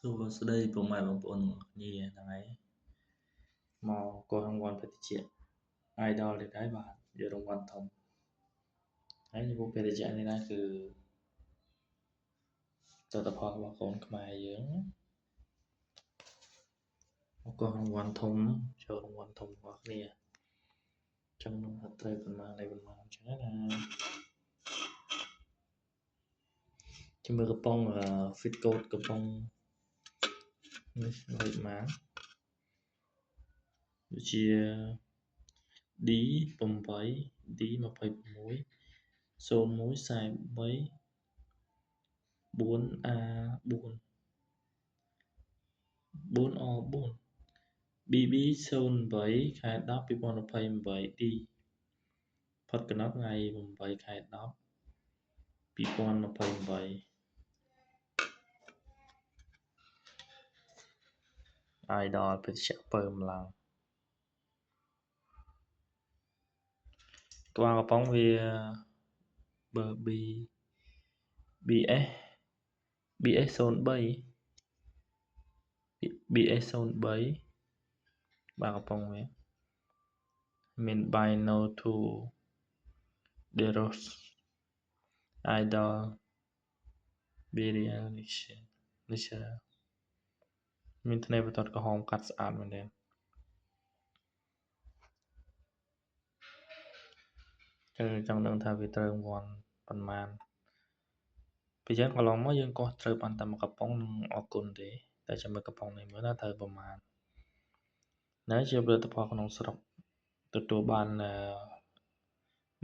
សួស្តីពុកម៉ែបងប្អូនគ្នាហ្នឹងហើយមកកោះរង្វាន់បេតិច Idol នេះដែរបាទយករង្វាន់ធំហើយនេះពួកបេតិចនេះណាគឺទស្សនផលរបស់កូនខ្មែរយើងមកកោះរង្វាន់ធំចូលរង្វាន់ធំរបស់គ្នាចំនួនអត្រីប៉ុន្មានអញ្ចឹងណាជំរឿកំប៉ុង fit code កំប៉ុងនេះលេខម៉ានដូចជា D8 D26 0143 4A4 4A4 BB08 ខែ10 2028 D ផុតកំណត់ថ្ងៃ8ខែ10 2028 Idol បេតិចពើម្លងក្បាលកំប៉ុងវា B BS 03 BS03 ក្បាលកំប៉ុងវាមាន Bino to Deros Idol Burial Nature មានថ្នេរបន្ទាត់ក្រហមកាត់ស្អាតមែនទេចង់ដឹងថាវាត្រូវរង្វាន់ប៉ុន្មានពីចឹងកន្លងមកយើងក៏ត្រូវបានតែមួយកំប៉ុងនឹងអរគុណទេតែចាំមើលកំប៉ុងនេះមើលថាត្រូវប្រមាណនៅជាផលិតផលក្នុងស្រុកទទួលបាន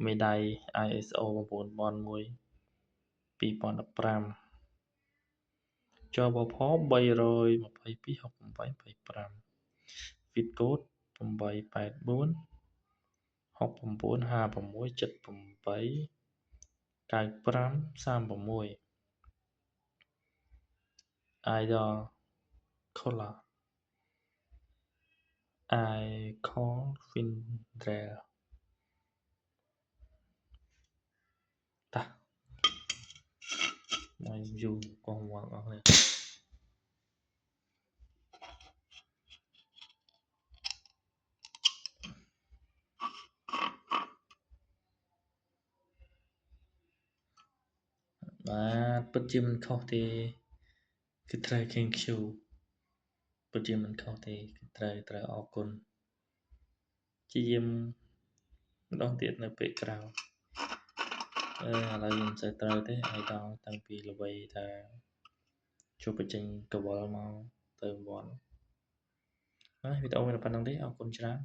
មេដាយ ISO 9001 2015ចបផ322 6825 Fit Code 884 6956 78 95 36 Idol Color Icon Findrel តាមកយូរកោះវល់អស់នេះបាទពិតជាមិនខុសទេគឺត្រូវ Thank you ពិតជាមិនខុសទេគឺត្រូវអរគុណជាយាមម្ដងទៀតនៅពេលក្រោយឥឡូវខ្ញុំមិនសូវត្រូវទេឲ្យដល់តាំងពីល្បីថាជួបបញ្ចេញកវលមកទៅវត្តវីដេអូមានប៉ុណ្្នឹងទេអរគុណច្រើន